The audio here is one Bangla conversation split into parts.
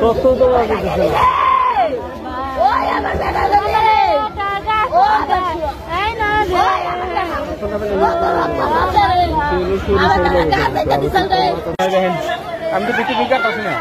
তথ্য দেওয়া যেতেছে না। আমি তো কিছু বিকার পাচ্ছি না।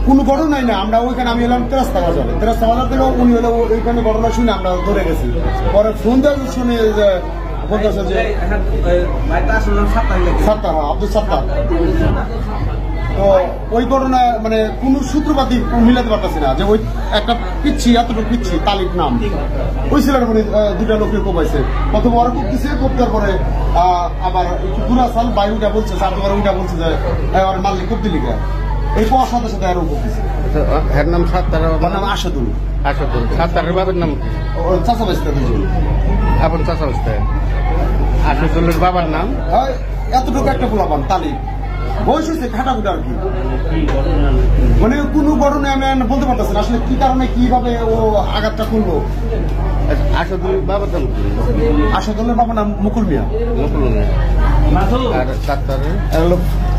কোনো ঘটনাই না, আমরা ওইখানে আমি এলাম তেরাস্তা বাজারে থেকে উনি হলো ওইখানে ঘটনা শুনে আমরা ধরে গেছি। পরে ফোন দিয়ে শুনে যে বলতেছে যে সাত্তার, আব্দুল সাত্তার। তো ওই ঘটনা মানে কোন সূত্রপাতি মিলাতে পারতেছি না যে ওই একটা পিচ্ছি, এতটুকু পিচ্ছি তালিক নাম ওই ছেলের মানে দুটা লোককে কোপাইছে। প্রথমে ওরা কুপতেছে, কোপতার পরে আবার একটু দূরা সাল বাই উঠা বলছে, চারবার উঠা বলছে যে ওর মাল্লিক কুপ দিলি গা। এই পাওয়ার সাথে সাথে আরো করতেছে। এর নাম সাত্তার, ওর নাম আসাদুল। আসাদুল। সাত্তারের বাবার নাম চাচা বাস্তা দুজন। আপন চাচা বাস্তা। আসাদুলের বাবার নাম এতটুকু একটা পোলাপান তালিক বয়স হয়েছে খাটাকুটা আর কি। মানে কোন ঘটনা আমি বলতে পারতেছি না আসলে কি কারণে কিভাবে ও আঘাতটা করলো। আসাদুলের বাবার নাম আসাদুলের বাবার নাম মুকুল মিয়া। মুকুল মিয়া। আর সাত্তারের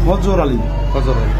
ফজর আলী। ফজর আলী।